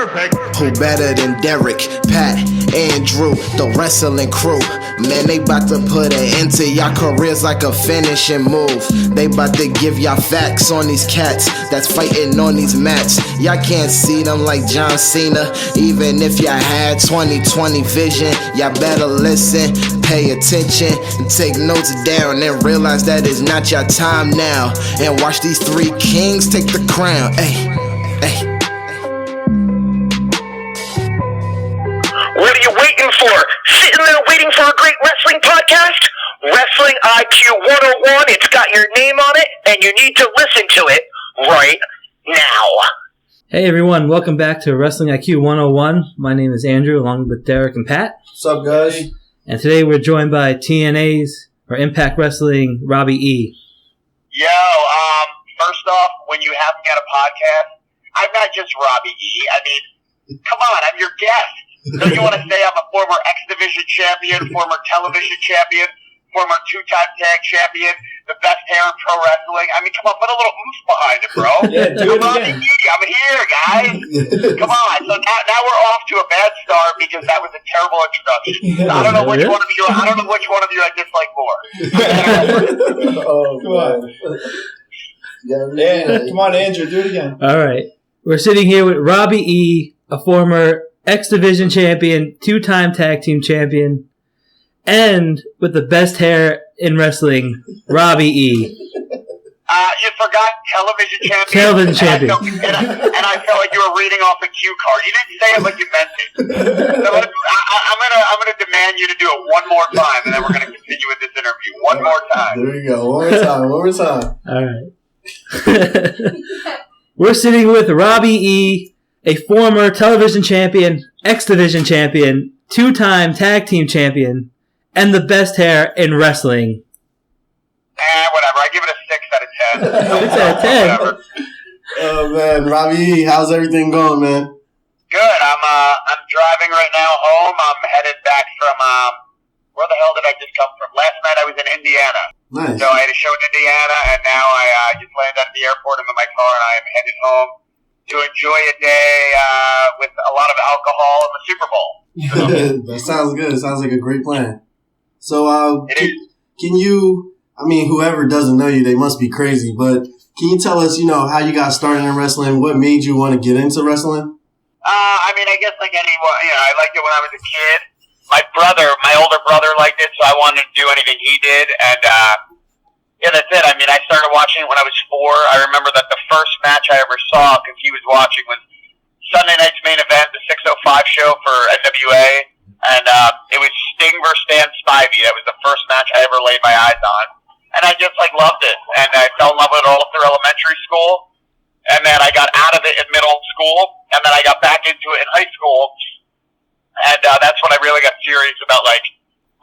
Perfect. Who better than Derek, Pat, Andrew, the wrestling crew? Man, they bout to put an end to y'all careers like a finishing move. They bout to give y'all facts on these cats that's fighting on these mats. Y'all can't see them like John Cena. Even if y'all had 20/20 vision, y'all better listen, pay attention, and take notes down, and realize that it's not your time now. And watch these three kings take the crown. Hey, hey. What are you waiting for? Sitting there waiting for a great wrestling podcast? Wrestling IQ 101, it's got your name on it, and you need to listen to it right now. Hey everyone, welcome back to Wrestling IQ 101. My name is Andrew, along with Derek and Pat. What's up, guys? And today we're joined by TNA's, or Impact Wrestling, Robbie E. Yo, first off, when you have me on a podcast, I'm not just Robbie E. I mean, come on, I'm your guest. So you want to say I'm a former X Division champion, former television champion, former two-time tag champion, the best hair in pro wrestling? I mean, come on, put a little oomph behind it, bro. Yeah, do it again. I'm here, guys. Come on. So now we're off to a bad start because that was a terrible introduction. So I don't know which one of you. I don't know which one of you I dislike more. Oh, come on. Yeah, come on, Andrew, do it again. All right. We're sitting here with Robbie E., a former X Division champion, two-time tag team champion, and with the best hair in wrestling, Robbie E. You forgot television champion. Television champion. And I felt like you were reading off a cue card. You didn't say it like you meant it. So I'm gonna demand you to do it one more time, and then we're gonna continue with this interview one more time. There you go. One more time. All right. We're sitting with Robbie E., a former television champion, X Division champion, two-time tag team champion, and the best hair in wrestling. Whatever. I give it a 6 out of 10. 6 out of 10? Whatever. Oh, man. Robbie E., how's everything going, man? Good. I'm driving right now home. I'm headed back from, where the hell did I just come from? Last night I was in Indiana. Nice. So I had a show in Indiana, and now I just landed at the airport. I'm in my car, and I am headed home to enjoy a day with a lot of alcohol and the Super Bowl. That sounds good. It sounds like a great plan. So, can you, I mean, whoever doesn't know you, they must be crazy, but can you tell us, how you got started in wrestling? What made you want to get into wrestling? I mean, I guess like anyone, I liked it when I was a kid. My older brother liked it, so I wanted to do anything he did, and that's it. I mean, I started watching it when I was 4. I remember that the first match I ever saw, because he was watching, was Sunday night's main event, the 605 show for NWA, and it was Sting versus Stan Spivey. That was the first match I ever laid my eyes on, and I just loved it, and I fell in love with it all through elementary school, and then I got out of it in middle school, and then I got back into it in high school, and that's when I really got serious about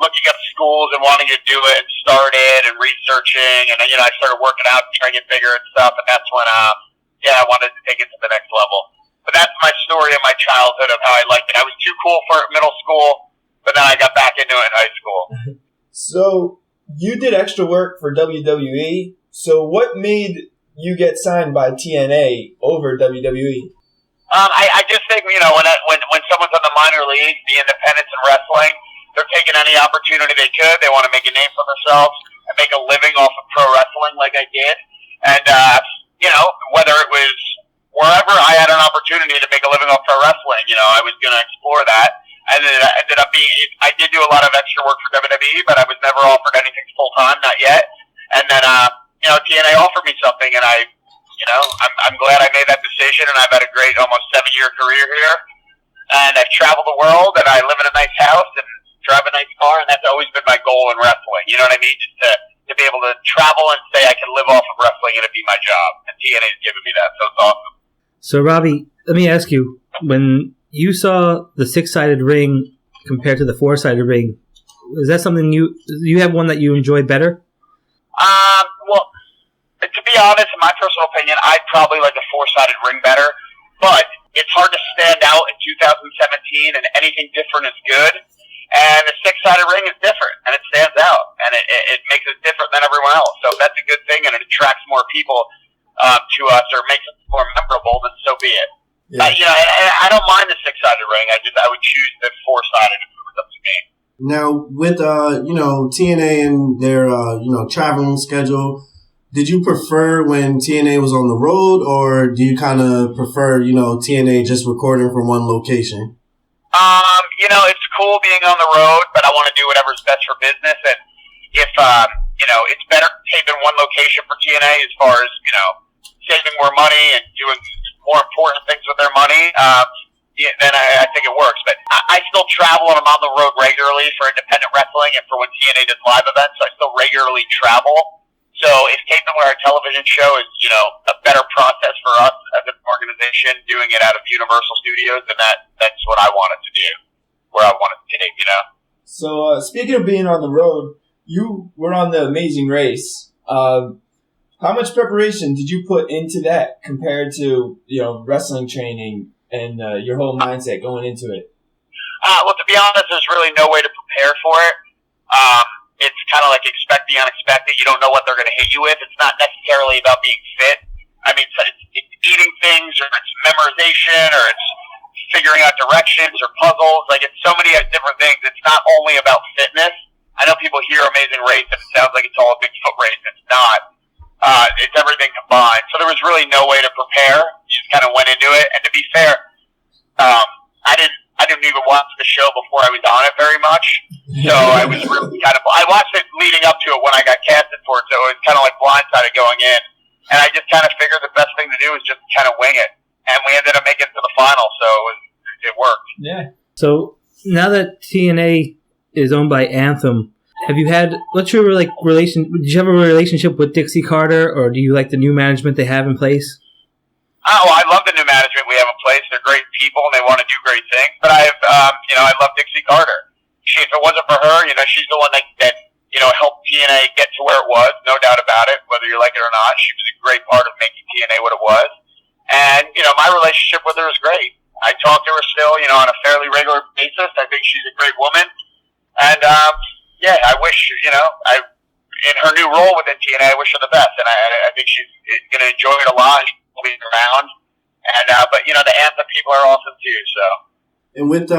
looking up schools and wanting to do it and started and researching, and I started working out and trying to get bigger and stuff, and that's when I wanted to take it to the next level. But that's my story of my childhood of how I liked it. I was too cool for it in middle school, but then I got back into it in high school. So you did extra work for WWE. So what made you get signed by TNA over WWE? I just think when someone's on the minor leagues, the independents in wrestling, they're taking any opportunity they could. They want to make a name for themselves and make a living off of pro wrestling like I did. And, whether it was wherever I had an opportunity to make a living off pro wrestling, I was going to explore that. And then it ended up being, I did do a lot of extra work for WWE, but I was never offered anything full-time, not yet. And then, TNA offered me something, and I'm glad I made that decision, and I've had a great almost 7-year career here. And I've traveled the world, and I live in a nice house, and drive a nice car, and that's always been my goal in wrestling. You know what I mean? Just to be able to travel and say I can live off of wrestling and it be my job. And TNA's given me that, so it's awesome. So, Robbie, let me ask you, when you saw the 6-sided ring compared to the 4-sided ring, is that something you have one that you enjoy better? Well, to be honest, in my personal opinion, I'd probably like a 4-sided ring better, but it's hard to stand out in 2017, and anything different is good. And the 6-sided ring is different, and it stands out, and it makes it different than everyone else. So if that's a good thing, and it attracts more people to us, or makes it more memorable, then so be it. Yeah. I don't mind the 6-sided ring. I would choose the 4-sided if it was up to me. Now, with TNA and their traveling schedule, did you prefer when TNA was on the road, or do you kind of prefer TNA just recording from one location? It's cool being on the road, but I want to do whatever's best for business. And if it's better taping one location for TNA as far as saving more money and doing more important things with their money, then I think it works. But I still travel and I'm on the road regularly for independent wrestling and for when TNA does live events. So I still regularly travel. So if taping our television show is, a better process for us as an organization, doing it out of Universal Studios, then that's what I wanted to do, where I wanted to tape, So speaking of being on the road, you were on the Amazing Race. How much preparation did you put into that compared to, wrestling training and your whole mindset going into it? Well, to be honest, there's really no way to prepare for it. It's kind of like expect the unexpected. You don't know what they're going to hit you with. It's not necessarily about being fit. I mean, it's eating things, or it's memorization, or it's figuring out directions or puzzles. Like, it's so many different things. It's not only about fitness. I know people hear Amazing Race and it sounds like it's all a big foot race. It's not. It's everything combined. So there was really no way to prepare. You just kind of went into it. And to be fair, I didn't even watch the show before I was on it very much. So I was really I watched it leading up to it when I got casted for it. So it was kind of like blindsided going in. And I just kind of figured the best thing to do was just kind of wing it. And we ended up making it to the final. So it worked. Yeah. So now that TNA is owned by Anthem, what's your relation? Did you have a relationship with Dixie Carter, or do you like the new management they have in place? Oh, I love the new management we have in place. They're great people and they want to do great things. But I love Dixie Carter. If it wasn't for her, she's the one that helped TNA get to where it was, no doubt about it, whether you like it or not. She was a great part of making TNA what it was. And, my relationship with her is great. I talk to her still, on a fairly regular basis. I think she's a great woman. And, I wish, in her new role within TNA, I wish her the best. And I think she's going to enjoy it a lot. She'll be around. And, but, the Anthem people are awesome too, so. And with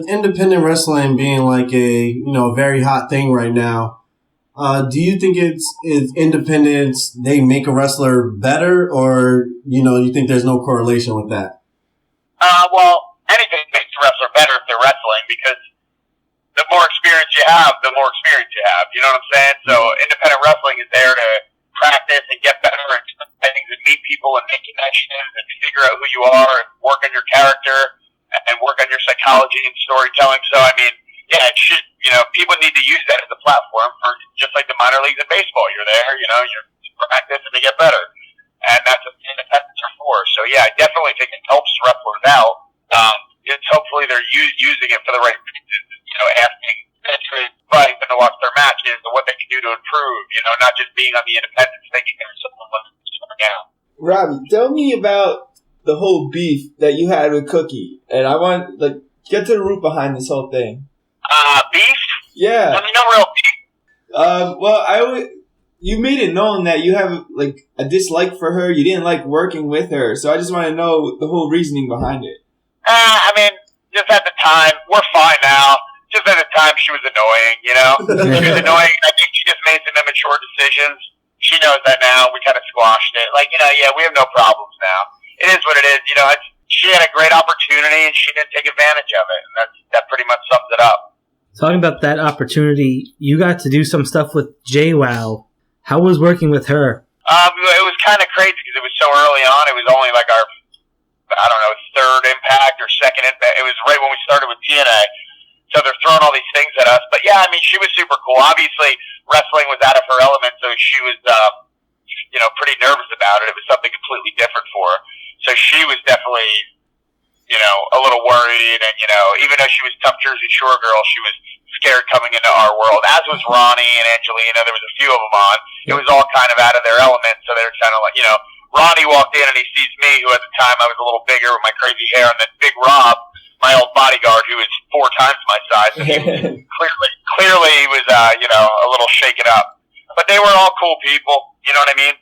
independent wrestling being like a very hot thing right now, do you think it's independence, they make a wrestler better, or you think there's no correlation with that? Well, anything makes a wrestler better if they're wrestling, because the more experience you have, the more experience you have. You know what I'm saying? So independent wrestling is there to practice and get better and things and meet people and make connections and figure out who you are and work on your character and work on your psychology and storytelling. So, I mean, yeah, it should, people need to use that as a platform for just like the minor leagues in baseball. You're there, you practice and they get better. And that's what independents are for. So, yeah, I definitely think it helps wrestlers out. It's hopefully they're using it for the right reasons, asking fighting to watch their matches and what they can do to improve, not just being on the independents thinking there's something coming out. Robbie, tell me about the whole beef that you had with Cookie. And I want, get to the root behind this whole thing. Beef? Yeah. I mean, no real beef. Well, you made it known that you have, a dislike for her. You didn't like working with her. So I just want to know the whole reasoning behind it. I mean, just at the time, we're fine now. Just at the time, she was annoying, She was annoying. I think she just made some immature decisions. She knows that now. We kind of squashed it. We have no problems now. It is what it is, she had a great opportunity and she didn't take advantage of it, and that pretty much sums it up. Talking about that opportunity, you got to do some stuff with JWoww. How was working with her? It was kind of crazy because it was so early on. It was only our, third Impact or second Impact. It was right when we started with TNA. So they're throwing all these things at us. But yeah, I mean, she was super cool. Obviously, wrestling was out of her element, so she was, pretty nervous about it. It was something completely different for her. So she was definitely, a little worried. And, even though she was tough Jersey Shore girl, she was scared coming into our world, as was Ronnie and Angelina. There was a few of them on. It was all kind of out of their element. So they're kind of Ronnie walked in and he sees me, who at the time I was a little bigger with my crazy hair, and then Big Rob, my old bodyguard, who is 4 times my size. So he clearly he was, a little shaken up. But they were all cool people. You know what I mean?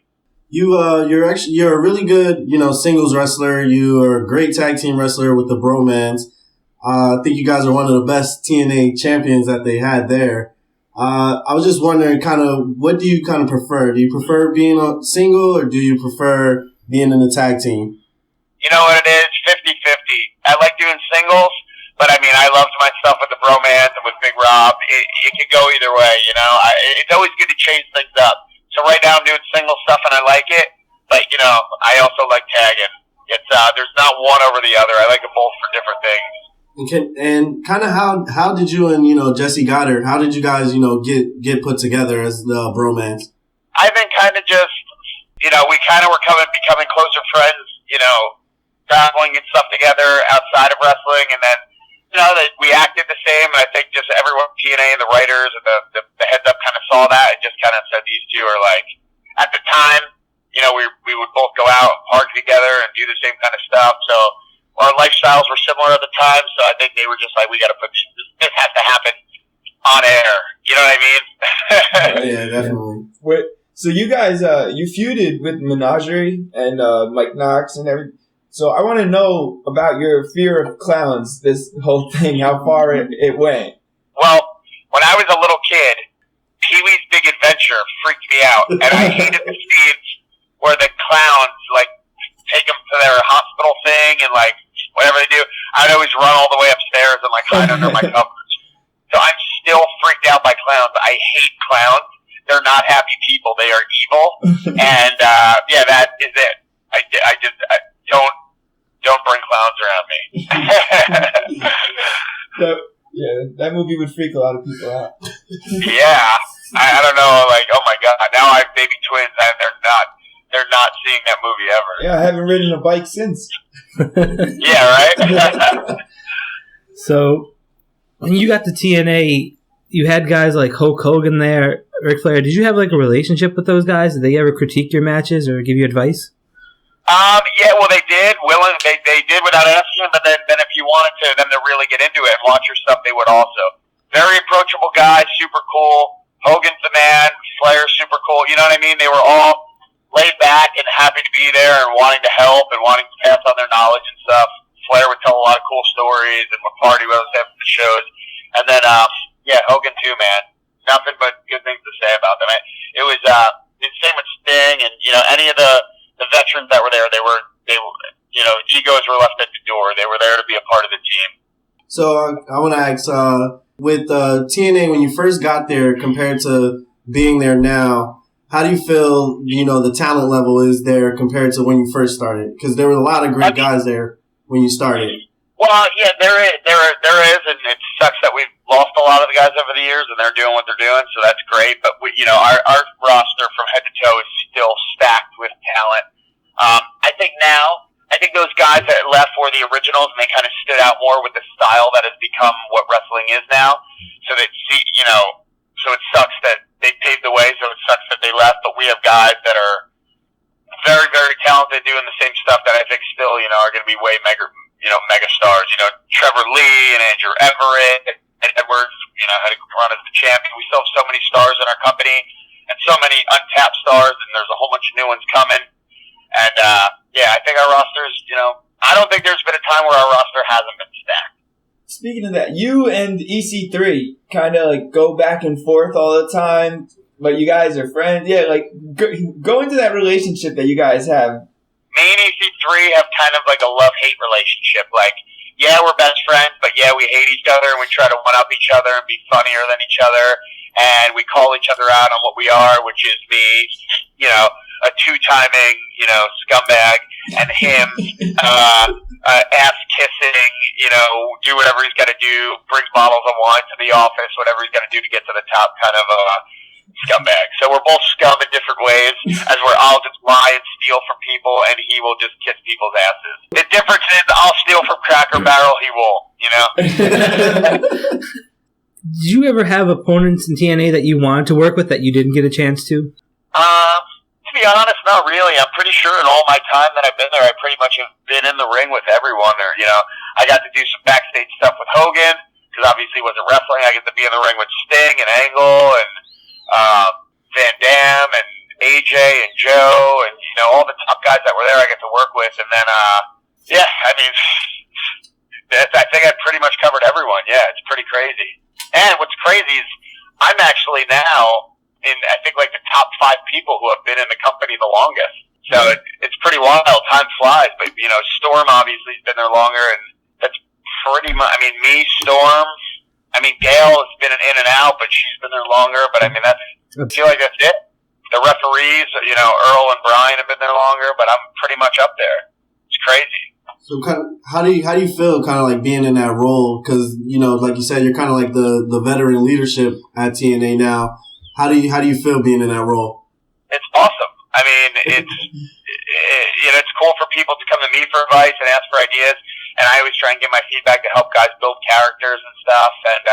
You're a really good, singles wrestler. You are a great tag team wrestler with the Bromans. I think you guys are one of the best TNA champions that they had there. I was just wondering, what do you kind of prefer? Do you prefer being a single, or do you prefer being in a tag team? You know what it is? 50-50. I like doing singles, but I mean, I loved my stuff with the Bromans and with Big Rob. It could go either way, It's always good to change things up. So right now I'm doing single stuff and I like it, but I also like tagging. It's there's not one over the other. I like them both for different things. Okay, and kind of how did you and Jesse Goddard, how did you guys get put together as the Bromans? I think kind of just we kind of were becoming closer friends, traveling and stuff together outside of wrestling, and then that we acted the same. And I think just everyone, TNA and the writers and the heads up kind of saw that and just kind of said these two are like, at the time, we would both go out and party together and do the same kind of stuff. So our lifestyles were similar at the time. So I think they were just like, we got to put this has to happen on air. You know what I mean? Yeah, definitely. So you guys, you feuded with Menagerie and Mike Knox and everything. So I want to know about your fear of clowns, this whole thing, how far it went. Well, when I was a little kid, Pee-wee's Big Adventure freaked me out. And I hated the scenes where the clowns, take them to their hospital thing and, whatever they do. I'd always run all the way upstairs and, hide under my covers. So I'm still freaked out by clowns. I hate clowns. They're not happy people. They are evil. And, that is it. I don't bring clowns around me. That movie would freak a lot of people out. Yeah. I don't know, oh my God, now I have baby twins and they're not seeing that movie ever. Yeah, I haven't ridden a bike since. Yeah, right? So, when you got to TNA, you had guys like Hulk Hogan there, Ric Flair. Did you have a relationship with those guys? Did they ever critique your matches or give you advice? Yeah, well, they did. They did without asking, but then if you wanted them to really get into it and watch your stuff, they would also. Very approachable guy, super cool. Hogan's the man. Flair's super cool. You know what I mean? They were all laid back and happy to be there and wanting to help and wanting to pass on their knowledge and stuff. Flair would tell a lot of cool stories and would party with us after the shows. And then, Hogan too, man. Nothing but good things to say about them. It was the same with Sting and any of the veterans that were there. They were egos were left at the door. They were there to be a part of the team. So I want to ask, with TNA, when you first got there compared to being there now, how do you feel, the talent level is there compared to when you first started? Because there were a lot of great guys there when you started. Well, yeah, there is, and it sucks that we've lost a lot of the guys over the years, and they're doing what they're doing, so that's great. But our roster from head to toe is still stacked with talent. I think those guys that left were the originals, and they kind of stood out more with the style that has become what wrestling is now. So so it sucks that they paved the way. So it sucks that they left. But we have guys that are very, very talented, doing the same stuff that I think still, are going to be way mega stars. Trevor Lee and Andrew Everett and Edwards, had to run as the champion. We still have so many stars in our company and so many untapped stars, and there's a whole bunch of new ones coming. And, I think our rosters, I don't think there's been a time where our roster hasn't been stacked. Speaking of that, you and EC3 kind of go back and forth all the time, but you guys are friends. Yeah, go into that relationship that you guys have. Me and EC3 have kind of a love-hate relationship. We're best friends, but we hate each other, and we try to one-up each other and be funnier than each other, and we call each other out on what we are, which is me, a two-timing, scumbag, and him, ass-kissing, do whatever he's got to do, bring bottles of wine to the office, whatever he's got to do to get to the top kind of scumbag. So we're both scum in different ways, as where I'll just lie and steal from people, and he will just kiss people's asses. The difference is I'll steal from Cracker Barrel, he won't, Did you ever have opponents in TNA that you wanted to work with that you didn't get a chance to? To be honest, not really. I'm pretty sure in all my time that I've been there, I pretty much have been in the ring with everyone there. I got to do some backstage stuff with Hogan, because obviously he wasn't wrestling. I get to be in the ring with Sting and Angle and Van Dam and AJ and Joe and, all the top guys that were there I get to work with, and then yeah, I mean, I think I pretty much covered everyone. Yeah, it's pretty crazy. And what's crazy is I'm actually now in, I think, like the top 5 people who have been in the company the longest. So it's pretty wild. Time flies. But, Storm obviously has been there longer, and that's pretty much, I mean, me, Storm, I mean, Gail has been in and out, but she's been there longer. But, I mean, I feel like that's it. The referees, Earl and Brian have been there longer, but I'm pretty much up there. It's crazy. So how do you feel kind of like being in that role? Because, like you said, you're kind of like the veteran leadership at TNA now. How do you feel being in that role? It's awesome. I mean, it's cool for people to come to me for advice and ask for ideas. And I always try and give my feedback to help guys build characters and stuff. And,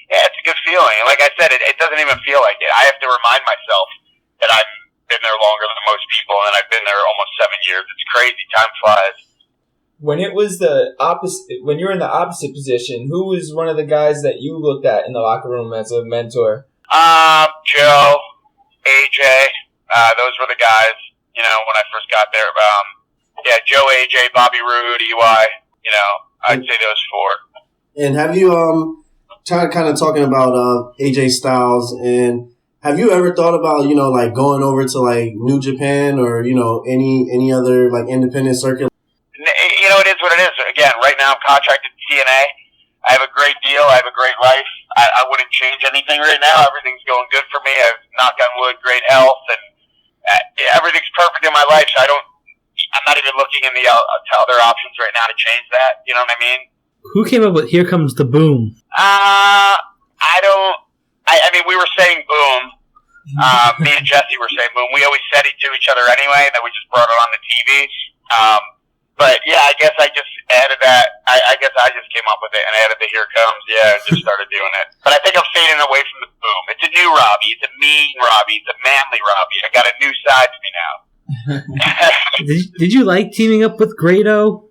yeah, it's a good feeling. And like I said, it doesn't even feel like it. I have to remind myself that I've been there longer than most people, and I've been there almost 7 years. It's crazy. Time flies. When it was the opposite, when you were in the opposite position, who was one of the guys that you looked at in the locker room as a mentor? Joe, AJ, those were the guys, when I first got there. Yeah, Joe, AJ, Bobby Roode, EY, I'd say those 4. And have you, kind of talking about AJ Styles, and have you ever thought about, like going over to like New Japan or, any other like independent circuit? It is what it is. Again, right now I'm contracted to TNA. I have a great deal. I have a great life. I wouldn't change anything right now. Everything's going good for me. I've, knock on wood, great health, and everything's perfect in my life. So I'm not even looking in to other options right now to change that. You know what I mean? Who came up with "Here Comes the Boom"? I mean, we were saying boom. Me and Jesse were saying boom. We always said it to each other anyway, and then we just brought it on the TV. But yeah, I guess I just added that. I guess I just came up with it and added the "Here Comes." Yeah, and just started doing it. But I think I'm fading away from the boom. It's a new Robbie. It's a mean Robbie. It's a manly Robbie. I got a new side to me now. Did you like teaming up with Grado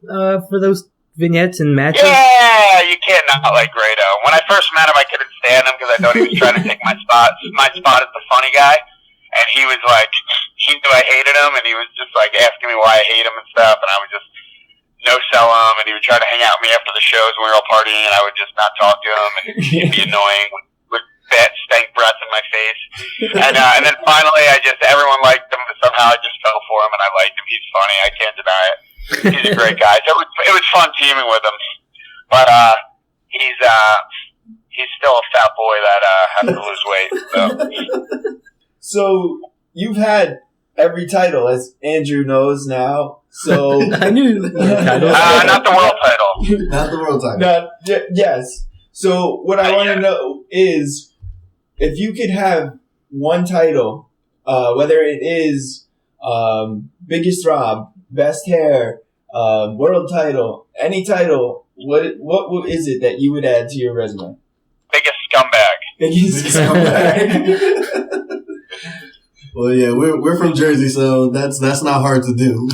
for those vignettes and matches? Yeah, you can't not like Grado. When I first met him, I couldn't stand him because I thought he was trying to take my spot. My spot is the funny guy. And he was like, he knew I hated him, and he was just like asking me why I hate him and stuff, and I would just no-sell him, and he would try to hang out with me after the shows when we were all partying, and I would just not talk to him, and he'd be annoying with bad stank breath in my face. And then finally, everyone liked him, but somehow I just fell for him, and I liked him. He's funny. I can't deny it. He's a great guy. So it was fun teaming with him. But he's still a fat boy that has to lose weight. So you've had every title, as Andrew knows now. So I knew the title. Not the world title. Not the world title. Yes. So what I want to know is, if you could have one title, whether it is biggest throb, best hair, world title, any title, what is it that you would add to your resume? Biggest scumbag. Biggest scumbag. Well, yeah, we're from Jersey, so that's not hard to do.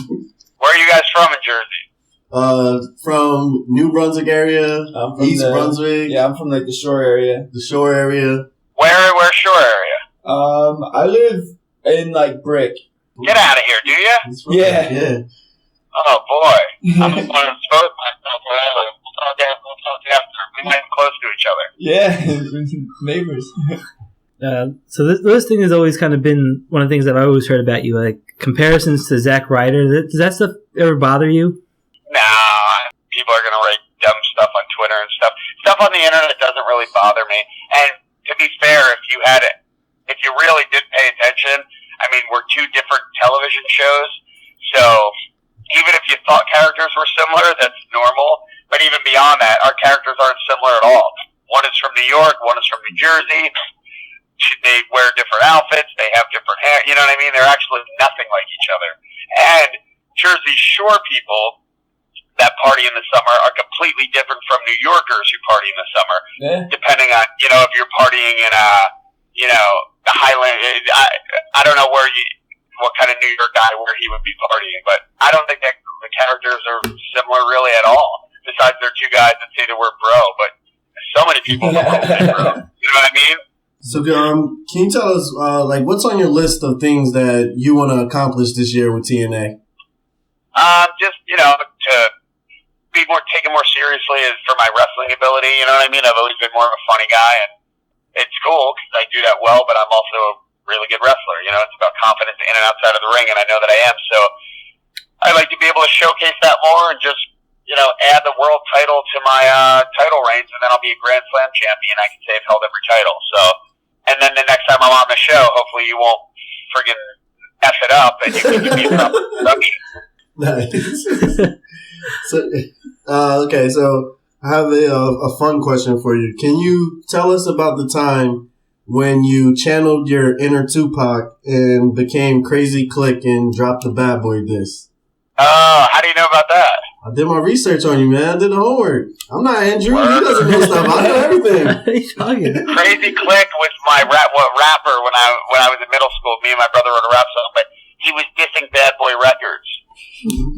Where are you guys from in Jersey? From New Brunswick area, East Brunswick. Yeah, I'm from like the shore area. The shore area. Where shore area? I live in like Brick. Get out of here, do you? Yeah. Oh boy, I'm going to expose myself. We'll talk after. We might be close to each other. Yeah, neighbors. So this thing has always kind of been one of the things that I always heard about you, like comparisons to Zack Ryder. Does that stuff ever bother you? Nah, people are going to write dumb stuff on Twitter and stuff. Stuff on the internet doesn't really bother me. And to be fair, if you really did pay attention, I mean, we're 2 different television shows, so even if you thought characters were similar, that's normal. But even beyond that, our characters aren't similar at all. One is from New York, one is from New Jersey. They wear different outfits. They have different hair. You know what I mean? They're actually nothing like each other. And Jersey Shore people that party in the summer are completely different from New Yorkers who party in the summer. Yeah. Depending on, if you're partying in the Highland. I don't know what kind of New York guy where he would be partying, but I don't think that the characters are similar really at all. Besides, they're 2 guys that say the word bro, but so many people don't say bro. You know what I mean? So, can you tell us, what's on your list of things that you want to accomplish this year with TNA? Just, to be taken more seriously is for my wrestling ability. You know what I mean? I've always been more of a funny guy, and it's cool because I do that well, but I'm also a really good wrestler. It's about confidence in and outside of the ring, and I know that I am. So I like to be able to showcase that more and just, add the world title to my title reigns, and then I'll be a Grand Slam champion. I can say I've held every title. So, and then the next time I'm on the show, hopefully you won't friggin' F it up, and you can give me a proper production. Nice. Okay, so I have a fun question for you. Can you tell us about the time when you channeled your inner Tupac and became Crazy Click and dropped the Bad Boy diss? How do you know about that? I did my research on you, man. I did the homework. I'm not Andrew. He doesn't know stuff. I know everything. Crazy Click was my rapper when I was in middle school. Me and my brother wrote a rap song, but he was dissing Bad Boy Records.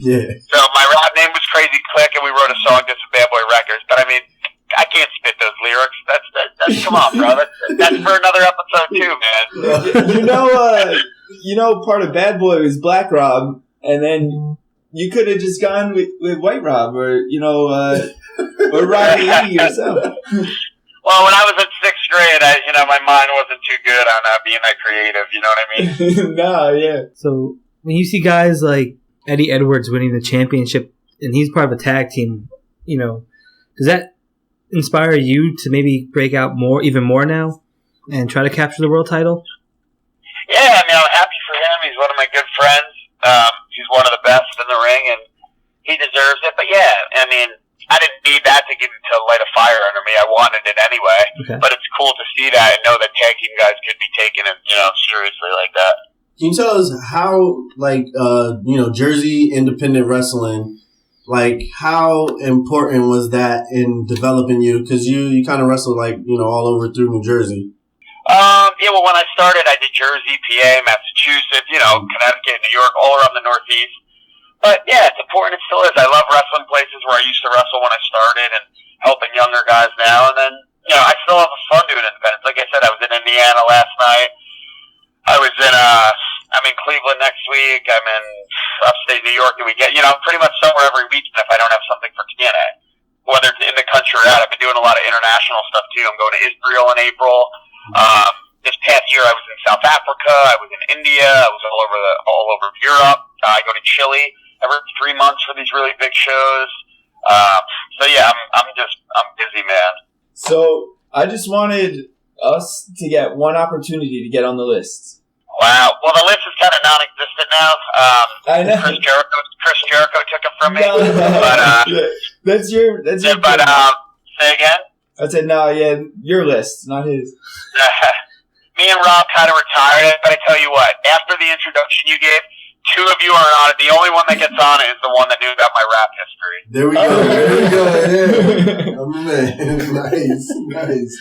Yeah. So my rap name was Crazy Click, and we wrote a song dissing Bad Boy Records. But I mean, I can't spit those lyrics. That's come on, bro. That's for another episode too, man. Part of Bad Boy was Black Rob, and then you could have just gone with White Rob or or Robbie E or something. Well, when I was in 6th grade, my mind wasn't too good on being that creative. You know what I mean? No, yeah. So when you see guys like Eddie Edwards winning the championship, and he's part of a tag team, does that inspire you to maybe break out even more now, and try to capture the world title? Yeah, I'm happy for him. He's one of my good friends. He's one of the best in the ring, and he deserves it. But yeah, I didn't need that to light a fire under me. I wanted it anyway. Okay. But it's cool to see that and know that tag team guys could be taken seriously like that. Can you tell us how, Jersey independent wrestling, how important was that in developing you? Because you kind of wrestled, all over through New Jersey. Well, when I started, I did Jersey, PA, Massachusetts, Connecticut, New York, all around the Northeast. But, yeah, it's important. It still is. I love wrestling places where I used to wrestle when I started and helping younger guys now. And then, I still have fun doing independence. Like I said, I was in Indiana last night. I'm in Cleveland next week. I'm in upstate New York the weekend. Pretty much somewhere every weekend if I don't have something for TNA. Whether it's in the country or out. I've been doing a lot of international stuff, too. I'm going to Israel in April. This past year, I was in South Africa. I was in India. I was all over Europe. I go to Chile every 3 months for these really big shows. So yeah, I'm busy, man. So I just wanted us to get one opportunity to get on the list. Wow. Well, the list is kind of non-existent now. I know. Chris Jericho took it from me. No. But that's your. But say again. I said no. Yeah, your list, not his. Me and Rob kind of retired it, but I tell you what, after the introduction you gave, 2 of you are on it. The only one that gets on it is the one that knew about my rap history. There we go. There we go. Yeah. Oh, man. Nice.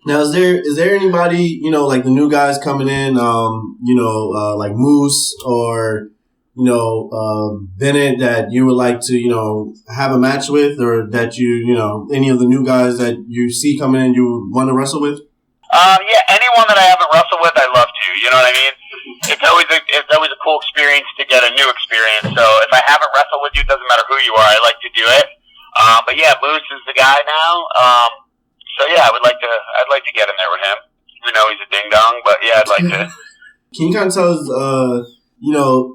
Now, is there anybody, the new guys coming in, like Moose or, Bennett that you would like to, have a match with, or that any of the new guys that you see coming in you would want to wrestle with? Yeah, anyone that I haven't wrestled with, I love to. You know what I mean? It's always a cool experience to get a new experience. So if I haven't wrestled with you, it doesn't matter who you are. I like to do it. But yeah, Moose is the guy now. So yeah, I'd like to get in there with him. He's a ding dong, but yeah, I'd like to. Can you kind of tell us,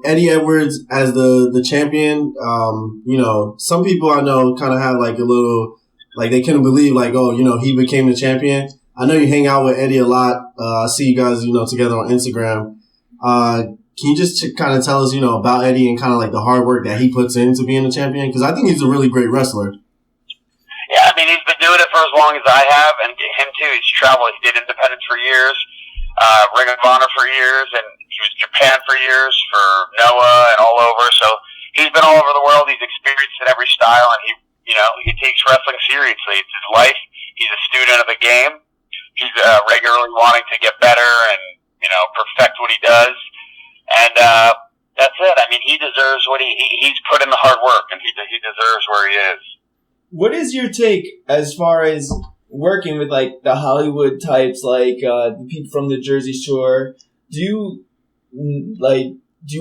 Eddie Edwards as the champion? Some people I know kind of have a little, they couldn't believe, he became the champion. I know you hang out with Eddie a lot. I see you guys, together on Instagram. Can you just kind of tell us, about Eddie and kind of the hard work that he puts into being a champion? Because I think he's a really great wrestler. Yeah, he's been doing it for as long as I have, and him too. He's traveled. He did independence for years, Ring of Honor for years, and he was in Japan for years for Noah and all over. So he's been all over the world. He's experienced in every style, and he takes wrestling seriously. It's his life. He's a student of the game. He's regularly wanting to get better and, perfect what he does. And that's it. He deserves what he's put in the hard work, and he deserves where he is. What is your take as far as, working with like the Hollywood types, like the people from the Jersey Shore, do you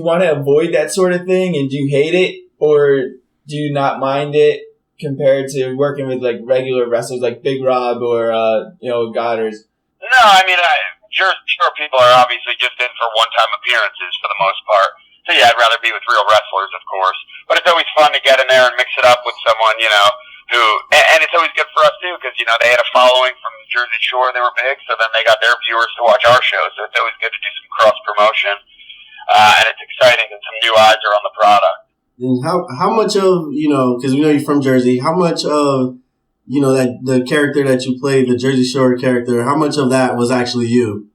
want to avoid that sort of thing, and do you hate it, or do you not mind it compared to working with like regular wrestlers like Big Rob or Goddard's? No, I mean, Jersey Shore people are obviously just in for one-time appearances for the most part. So yeah, I'd rather be with real wrestlers, of course. But it's always fun to get in there and mix it up with someone, who, and it's always good for us too, because, they had a following from Jersey Shore, they were big, so then they got their viewers to watch our show, so it's always good to do some cross-promotion. And it's exciting that some new eyes are on the product. And how much of, because we know you're from Jersey, how much of, that the character that you played, the Jersey Shore character, how much of that was actually you?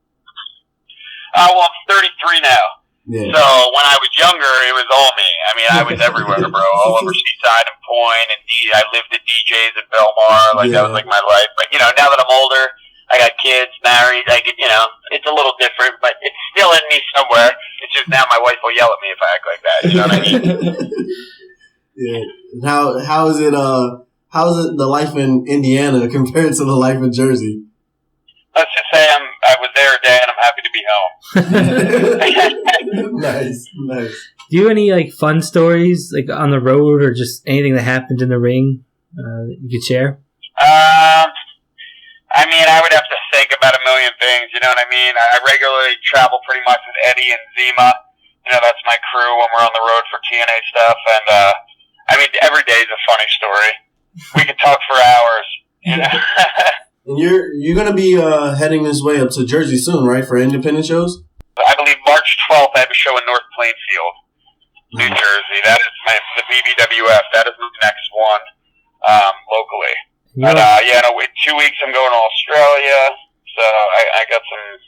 Well, I'm 33 now. Yeah. So when I was younger, it was all me. I mean, I was everywhere, bro. All over Seaside and Point, and I lived at DJ's at Belmar. That was like my life. But now that I'm older, I got kids, married. It's a little different, but it's still in me somewhere. It's just now my wife will yell at me if I act like that. You know what I mean? Yeah. And how is it? How is it the life in Indiana compared to the life in Jersey? Let's just say I was there a day and I'm happy to be home. Nice. Do you have any fun stories on the road, or just anything that happened in the ring you could share? I mean, I would have to think about a million things. You know what I mean? I regularly travel pretty much with Eddie and Zima. That's my crew when we're on the road for TNA stuff. And I mean, every day is a funny story. We could talk for hours. And you're gonna be heading this way up to Jersey soon, right? For independent shows. I believe March 12th, I have a show in North Plainfield, New Jersey. That is the BBWF. That is the next one locally. But in 2 weeks I'm going to Australia, so I got some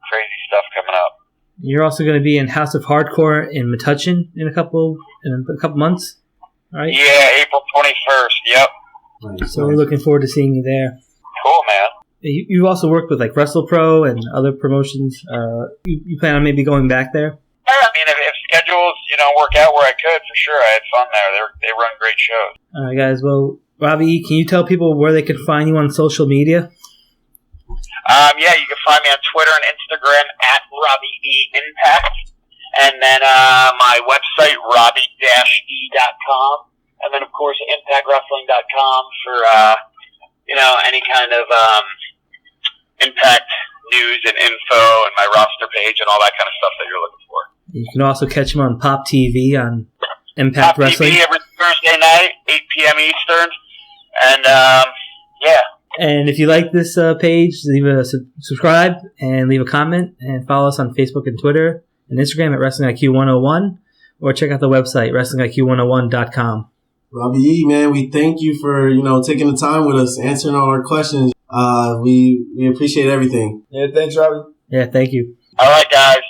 crazy stuff coming up. You're also going to be in House of Hardcore in Metuchen in a couple months, right? Yeah, April 21st. Yep. Nice. So we're looking forward to seeing you there. Cool, man. You also worked with WrestlePro and other promotions. You plan on maybe going back there? Yeah, I mean, if schedules work out where I could, for sure. I had fun there. They run great shows. All right, guys. Well, Robbie E, can you tell people where they can find you on social media? Yeah, you can find me on Twitter and Instagram at Robbie E Impact, and then my website robbie-e.com, and then of course impactwrestling.com for any kind of Impact news and info, and my roster page and all that kind of stuff that you're looking for. You can also catch him on Pop TV on Impact Pop Wrestling. TV every Thursday night, 8 p.m. Eastern, and yeah. And if you like this page, leave a subscribe and leave a comment, and follow us on Facebook and Twitter and Instagram at WrestlingIQ101, or check out the website, WrestlingIQ101.com. Robbie E, man, we thank you for, taking the time with us, answering all our questions. We appreciate everything. Yeah, thanks, Robbie. Yeah, thank you. All right, guys.